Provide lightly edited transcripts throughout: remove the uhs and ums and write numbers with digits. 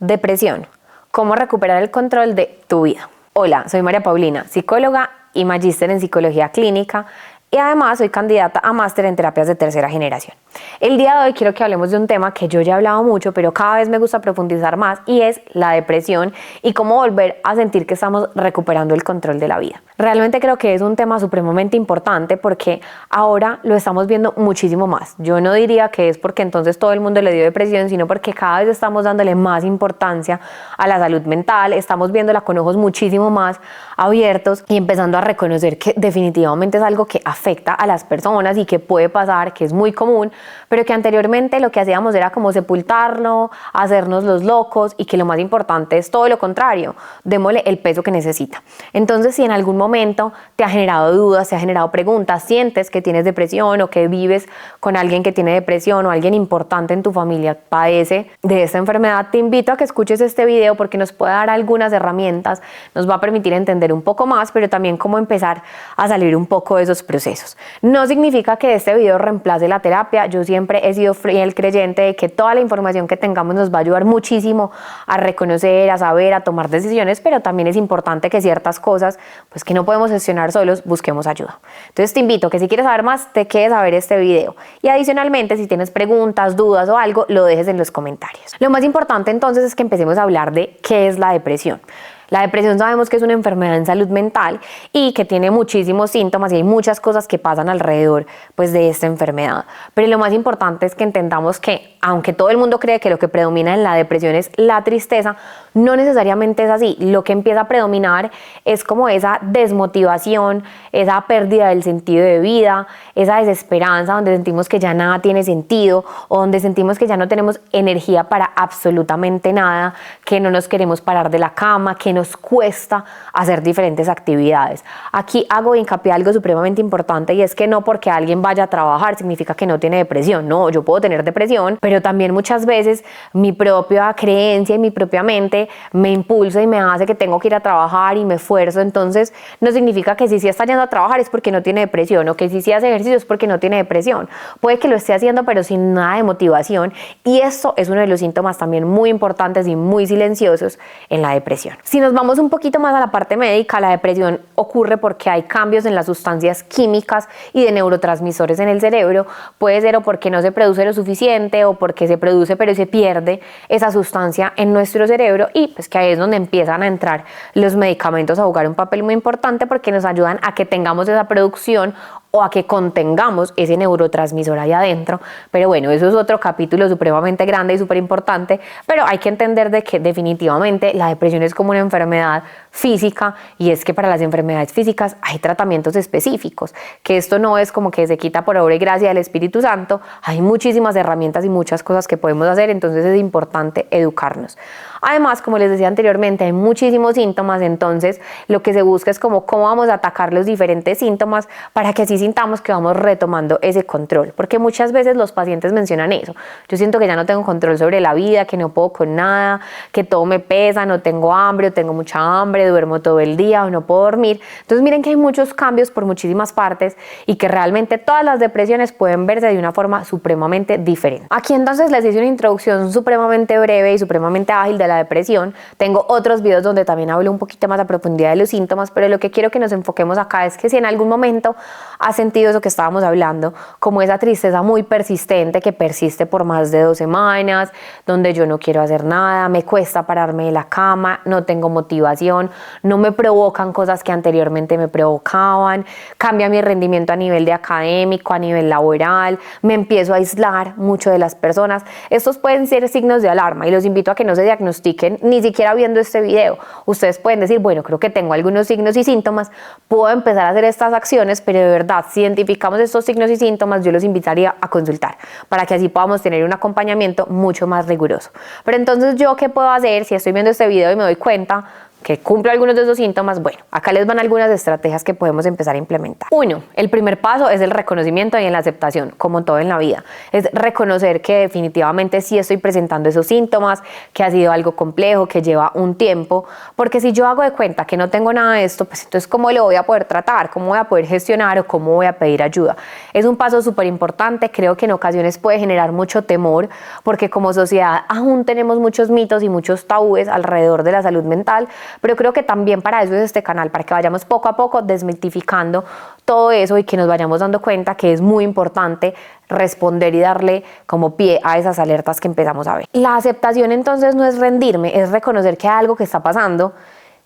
Depresión. ¿Cómo recuperar el control de tu vida? Hola, soy María Paulina, psicóloga y magíster en psicología clínica y además soy candidata a máster en terapias de tercera generación. El día de hoy quiero que hablemos de un tema que yo ya he hablado mucho, pero cada vez me gusta profundizar más y es la depresión y cómo volver a sentir que estamos recuperando el control de la vida. Realmente creo que es un tema supremamente importante porque ahora lo estamos viendo muchísimo más. Yo no diría que es porque entonces todo el mundo le dio depresión, sino porque cada vez estamos dándole más importancia a la salud mental, estamos viéndola con ojos muchísimo más abiertos y empezando a reconocer que definitivamente es algo que afecta a las personas y que puede pasar, que es muy común, pero que anteriormente lo que hacíamos era como sepultarlo, hacernos los locos y que lo más importante es todo lo contrario, démosle el peso que necesita. Entonces, si en algún momento te ha generado dudas, te ha generado preguntas, sientes que tienes depresión o que vives con alguien que tiene depresión o alguien importante en tu familia padece de esta enfermedad, te invito a que escuches este video porque nos puede dar algunas herramientas, nos va a permitir entender un poco más, pero también cómo empezar a salir un poco de esos procesos. No significa que este video reemplace la terapia, yo siempre he sido fiel creyente de que toda la información que tengamos nos va a ayudar muchísimo a reconocer, a saber, a tomar decisiones, pero también es importante que ciertas cosas, pues que no podemos gestionar solos, busquemos ayuda. Entonces te invito a que si quieres saber más, te quedes a ver este video. Y adicionalmente, si tienes preguntas, dudas o algo, lo dejes en los comentarios. Lo más importante entonces es que empecemos a hablar de qué es la depresión. La depresión sabemos que es una enfermedad en salud mental y que tiene muchísimos síntomas y hay muchas cosas que pasan alrededor pues, de esta enfermedad. Pero lo más importante es que entendamos que, aunque todo el mundo cree que lo que predomina en la depresión es la tristeza, no necesariamente es así. Lo que empieza a predominar es como esa desmotivación, esa pérdida del sentido de vida, esa desesperanza donde sentimos que ya nada tiene sentido o donde sentimos que ya no tenemos energía para absolutamente nada, que no nos queremos parar de la cama, que nos cuesta hacer diferentes actividades. Aquí hago hincapié a algo supremamente importante y es que no porque alguien vaya a trabajar significa que no tiene depresión. No, yo puedo tener depresión, pero también muchas veces mi propia creencia y mi propia mente me impulsa y me hace que tengo que ir a trabajar y me esfuerzo. Entonces no significa que si sí está yendo a trabajar es porque no tiene depresión o que si sí hace ejercicio es porque no tiene depresión. Puede que lo esté haciendo pero sin nada de motivación y esto es uno de los síntomas también muy importantes y muy silenciosos en la depresión. Si nos vamos un poquito más a la parte médica, la depresión ocurre porque hay cambios en las sustancias químicas y de neurotransmisores en el cerebro. Puede ser o porque no se produce lo suficiente o porque se produce pero se pierde esa sustancia en nuestro cerebro y pues que ahí es donde empiezan a entrar los medicamentos a jugar un papel muy importante porque nos ayudan a que tengamos esa producción o a que contengamos ese neurotransmisor ahí adentro. Pero bueno, eso es otro capítulo supremamente grande y súper importante, pero hay que entender de que definitivamente la depresión es como una enfermedad física y es que para las enfermedades físicas hay tratamientos específicos, que esto no es como que se quita por obra y gracia del Espíritu Santo, hay muchísimas herramientas y muchas cosas que podemos hacer, entonces es importante educarnos. Además, como les decía anteriormente, hay muchísimos síntomas, entonces lo que se busca es como cómo vamos a atacar los diferentes síntomas para que así sintamos que vamos retomando ese control, porque muchas veces los pacientes mencionan eso, yo siento que ya no tengo control sobre la vida, que no puedo con nada, que todo me pesa, no tengo hambre o tengo mucha hambre, duermo todo el día o no puedo dormir. Entonces miren que hay muchos cambios por muchísimas partes y que realmente todas las depresiones pueden verse de una forma supremamente diferente. Aquí entonces les hice una introducción supremamente breve y supremamente ágil de la depresión. Tengo otros videos donde también hablo un poquito más a profundidad de los síntomas, pero lo que quiero que nos enfoquemos acá es que si en algún momento has sentido eso que estábamos hablando, como esa tristeza muy persistente que persiste por más de 2 semanas, donde yo no quiero hacer nada, me cuesta pararme de la cama, no tengo motivación, no me provocan cosas que anteriormente me provocaban, cambia mi rendimiento a nivel de académico, a nivel laboral, me empiezo a aislar mucho de las personas. Estos pueden ser signos de alarma y los invito a que no se diagnostiquen ni siquiera viendo este video. Ustedes pueden decir, bueno, creo que tengo algunos signos y síntomas, puedo empezar a hacer estas acciones, pero de verdad, si identificamos estos signos y síntomas, yo los invitaría a consultar para que así podamos tener un acompañamiento mucho más riguroso. Pero entonces, ¿yo qué puedo hacer si estoy viendo este video y me doy cuenta que cumplo algunos de esos síntomas, bueno, acá les van algunas estrategias que podemos empezar a implementar. 1. El primer paso es el reconocimiento y en la aceptación, como todo en la vida. Es reconocer que definitivamente sí estoy presentando esos síntomas, que ha sido algo complejo, que lleva un tiempo, porque si yo hago de cuenta que no tengo nada de esto, pues entonces ¿cómo lo voy a poder tratar? ¿Cómo voy a poder gestionar o cómo voy a pedir ayuda? Es un paso súper importante, creo que en ocasiones puede generar mucho temor, porque como sociedad aún tenemos muchos mitos y muchos tabúes alrededor de la salud mental, pero creo que también para eso es este canal, para que vayamos poco a poco desmitificando todo eso y que nos vayamos dando cuenta que es muy importante responder y darle como pie a esas alertas que empezamos a ver. La aceptación entonces no es rendirme, es reconocer que hay algo que está pasando,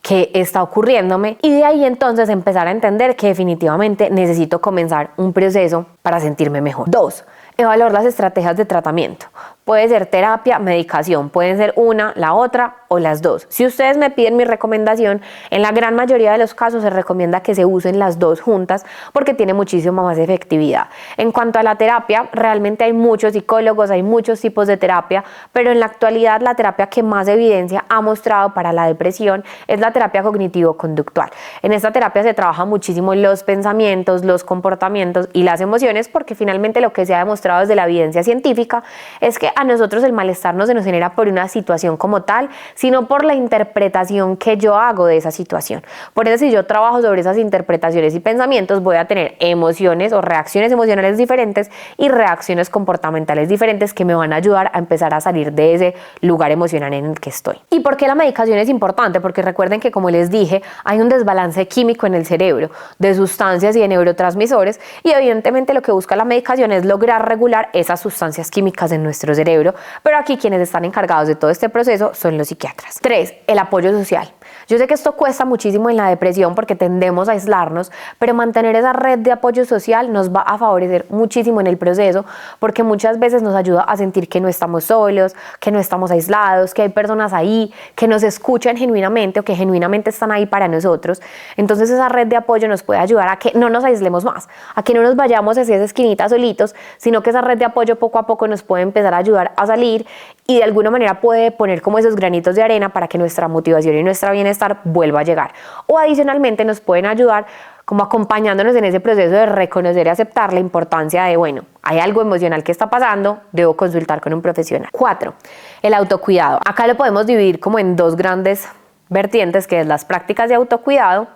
que está ocurriéndome y de ahí entonces empezar a entender que definitivamente necesito comenzar un proceso para sentirme mejor. 2. Evaluar las estrategias de tratamiento. Puede ser terapia, medicación, pueden ser una, la otra o las dos. Si ustedes me piden mi recomendación, en la gran mayoría de los casos se recomienda que se usen las dos juntas porque tiene muchísima más efectividad. En cuanto a la terapia, realmente hay muchos psicólogos, hay muchos tipos de terapia, pero en la actualidad la terapia que más evidencia ha mostrado para la depresión es la terapia cognitivo-conductual. En esta terapia se trabaja muchísimo los pensamientos, los comportamientos y las emociones porque finalmente lo que se ha demostrado desde la evidencia científica es que a nosotros el malestar no se nos genera por una situación como tal, sino por la interpretación que yo hago de esa situación. Por eso si yo trabajo sobre esas interpretaciones y pensamientos, voy a tener emociones o reacciones emocionales diferentes y reacciones comportamentales diferentes que me van a ayudar a empezar a salir de ese lugar emocional en el que estoy. ¿Y por qué la medicación es importante? Porque recuerden que, como les dije, hay un desbalance químico en el cerebro de sustancias y de neurotransmisores y evidentemente lo que busca la medicación es lograr regular esas sustancias químicas en nuestro cerebro, pero aquí quienes están encargados de todo este proceso son los psiquiatras. 3. El apoyo social. Yo sé que esto cuesta muchísimo en la depresión porque tendemos a aislarnos, pero mantener esa red de apoyo social nos va a favorecer muchísimo en el proceso porque muchas veces nos ayuda a sentir que no estamos solos, que no estamos aislados, que hay personas ahí que nos escuchan genuinamente o que genuinamente están ahí para nosotros. Entonces esa red de apoyo nos puede ayudar a que no nos aislemos más, a que no nos vayamos hacia esa esquinita solitos, sino que esa red de apoyo poco a poco nos puede empezar a ayudar a salir y de alguna manera puede poner como esos granitos de arena para que nuestra motivación y nuestra bienestar vuelva a llegar. O adicionalmente nos pueden ayudar como acompañándonos en ese proceso de reconocer y aceptar la importancia de, bueno, hay algo emocional que está pasando, debo consultar con un profesional. 4. El autocuidado. Acá lo podemos dividir como en dos grandes vertientes, que es las prácticas de autocuidado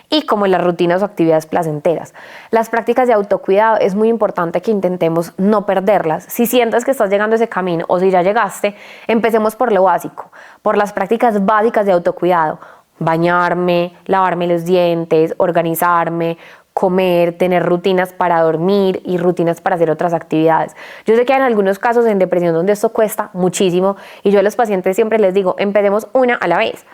y como las rutinas o actividades placenteras. Las prácticas de autocuidado es muy importante que intentemos no perderlas. Si sientes que estás llegando a ese camino o si ya llegaste, empecemos por lo básico, por las prácticas básicas de autocuidado. Bañarme, lavarme los dientes, organizarme, comer, tener rutinas para dormir y rutinas para hacer otras actividades. Yo sé que hay en algunos casos en depresión donde esto cuesta muchísimo y yo a los pacientes siempre les digo, empecemos una a la vez.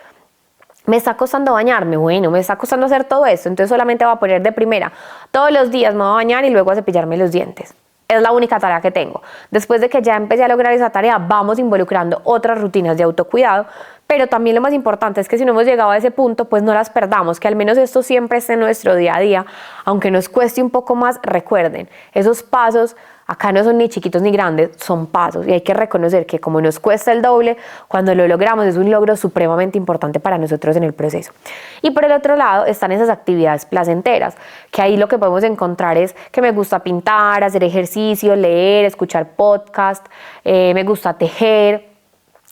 Me está costando bañarme, bueno, me está costando hacer todo esto, entonces solamente voy a poner de primera. Todos los días me voy a bañar y luego a cepillarme los dientes. Es la única tarea que tengo. Después de que ya empecé a lograr esa tarea, vamos involucrando otras rutinas de autocuidado, pero también lo más importante es que si no hemos llegado a ese punto, pues no las perdamos, que al menos esto siempre esté en nuestro día a día, aunque nos cueste un poco más, recuerden, esos pasos acá no son ni chiquitos ni grandes, son pasos y hay que reconocer que como nos cuesta el doble, cuando lo logramos es un logro supremamente importante para nosotros en el proceso. Y por el otro lado están esas actividades placenteras, que ahí lo que podemos encontrar es que me gusta pintar, hacer ejercicio, leer, escuchar podcast, me gusta tejer.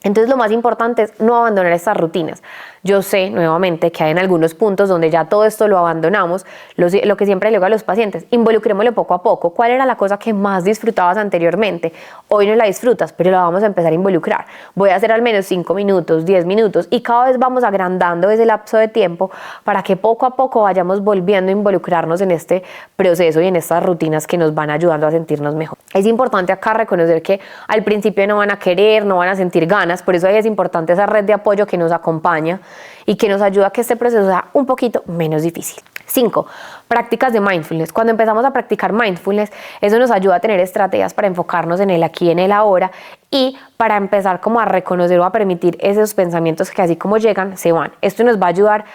Entonces lo más importante es no abandonar estas rutinas. Yo sé nuevamente que hay en algunos puntos donde ya todo esto lo abandonamos, lo que siempre le digo a los pacientes, involucrémoslo poco a poco. ¿Cuál era la cosa que más disfrutabas anteriormente? Hoy no la disfrutas, pero la vamos a empezar a involucrar. Voy a hacer al menos 5 minutos, 10 minutos y cada vez vamos agrandando ese lapso de tiempo para que poco a poco vayamos volviendo a involucrarnos en este proceso y en estas rutinas que nos van ayudando a sentirnos mejor. Es importante acá reconocer que al principio no van a querer, no van a sentir ganas, por eso ahí es importante esa red de apoyo que nos acompaña y que nos ayuda a que este proceso sea un poquito menos difícil. 5. Prácticas de mindfulness. Cuando empezamos a practicar mindfulness, eso nos ayuda a tener estrategias para enfocarnos en el aquí, en el ahora y para empezar como a reconocer o a permitir esos pensamientos que así como llegan, se van. Esto nos va a ayudar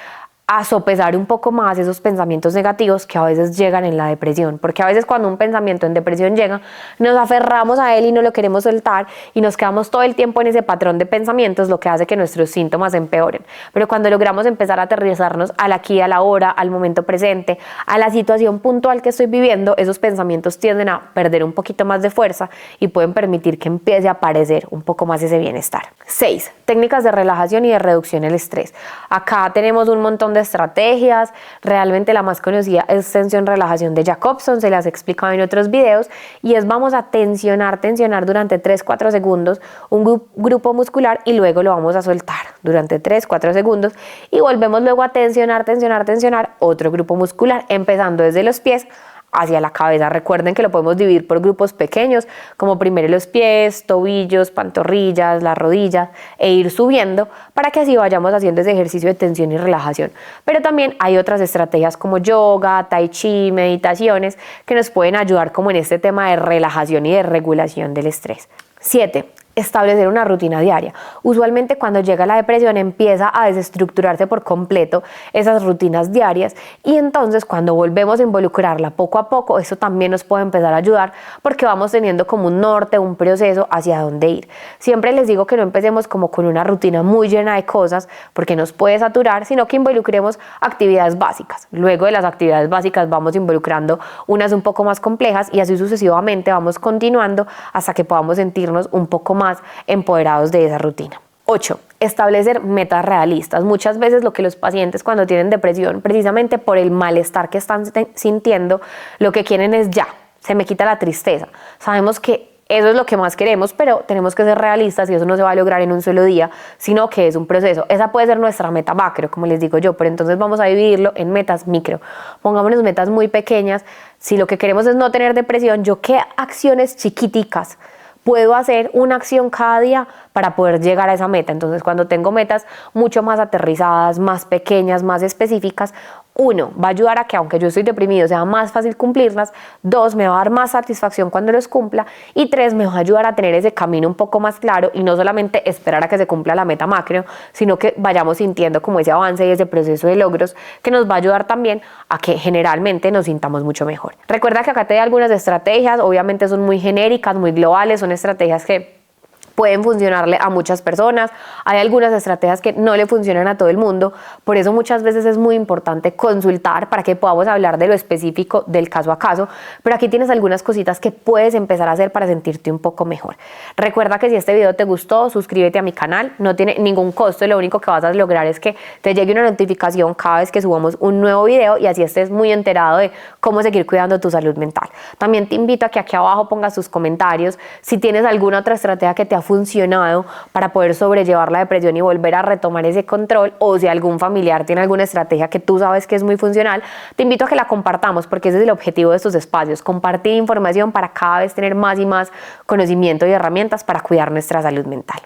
a sopesar un poco más esos pensamientos negativos que a veces llegan en la depresión, porque a veces cuando un pensamiento en depresión llega, nos aferramos a él y no lo queremos soltar y nos quedamos todo el tiempo en ese patrón de pensamientos, lo que hace que nuestros síntomas empeoren. Pero cuando logramos empezar a aterrizarnos al aquí, a la hora, al momento presente, a la situación puntual que estoy viviendo, esos pensamientos tienden a perder un poquito más de fuerza y pueden permitir que empiece a aparecer un poco más ese bienestar. 6. Técnicas de relajación y de reducción del estrés. Acá tenemos un montón de estrategias. Realmente la más conocida es tensión relajación de Jacobson, se las he explicado en otros videos, y es vamos a tensionar durante 3-4 segundos un grupo muscular y luego lo vamos a soltar durante 3-4 segundos y volvemos luego a tensionar otro grupo muscular, empezando desde los pies hacia la cabeza. Recuerden que lo podemos dividir por grupos pequeños, como primero los pies, tobillos, pantorrillas, las rodillas, e ir subiendo para que así vayamos haciendo ese ejercicio de tensión y relajación. Pero también hay otras estrategias como yoga, tai chi, meditaciones, que nos pueden ayudar como en este tema de relajación y de regulación del estrés. 7. Establecer una rutina diaria. Usualmente cuando llega la depresión empieza a desestructurarse por completo esas rutinas diarias y entonces cuando volvemos a involucrarla poco a poco, eso también nos puede empezar a ayudar porque vamos teniendo como un norte, un proceso hacia dónde ir. Siempre les digo que no empecemos como con una rutina muy llena de cosas porque nos puede saturar, sino que involucremos actividades básicas. Luego de las actividades básicas vamos involucrando unas un poco más complejas y así sucesivamente vamos continuando hasta que podamos sentirnos un poco más empoderados de esa rutina. 8. Establecer metas realistas. Muchas veces lo que los pacientes cuando tienen depresión, precisamente por el malestar que están sintiendo, lo que quieren es ya, se me quita la tristeza. Sabemos que eso es lo que más queremos, pero tenemos que ser realistas y eso no se va a lograr en un solo día, sino que es un proceso. Esa puede ser nuestra meta macro, como les digo yo, pero entonces vamos a dividirlo en metas micro. Pongámonos metas muy pequeñas. Si lo que queremos es no tener depresión, ¿yo qué acciones chiquiticas puedo hacer una acción cada día para poder llegar a esa meta? Entonces, cuando tengo metas mucho más aterrizadas, más pequeñas, más específicas, 1, va a ayudar a que aunque yo estoy deprimido sea más fácil cumplirlas. 2, me va a dar más satisfacción cuando los cumpla. Y 3, me va a ayudar a tener ese camino un poco más claro y no solamente esperar a que se cumpla la meta macro, sino que vayamos sintiendo como ese avance y ese proceso de logros que nos va a ayudar también a que generalmente nos sintamos mucho mejor. Recuerda que acá te doy algunas estrategias, obviamente son muy genéricas, muy globales, son estrategias que pueden funcionarle a muchas personas. Hay algunas estrategias que no le funcionan a todo el mundo, por eso muchas veces es muy importante consultar para que podamos hablar de lo específico del caso a caso, pero aquí tienes algunas cositas que puedes empezar a hacer para sentirte un poco mejor. Recuerda que si este video te gustó, suscríbete a mi canal, no tiene ningún costo, lo único que vas a lograr es que te llegue una notificación cada vez que subamos un nuevo video y así estés muy enterado de cómo seguir cuidando tu salud mental. También te invito a que aquí abajo pongas tus comentarios si tienes alguna otra estrategia que te ha funcionado para poder sobrellevar la depresión y volver a retomar ese control, o si algún familiar tiene alguna estrategia que tú sabes que es muy funcional, te invito a que la compartamos porque ese es el objetivo de estos espacios, compartir información para cada vez tener más y más conocimiento y herramientas para cuidar nuestra salud mental.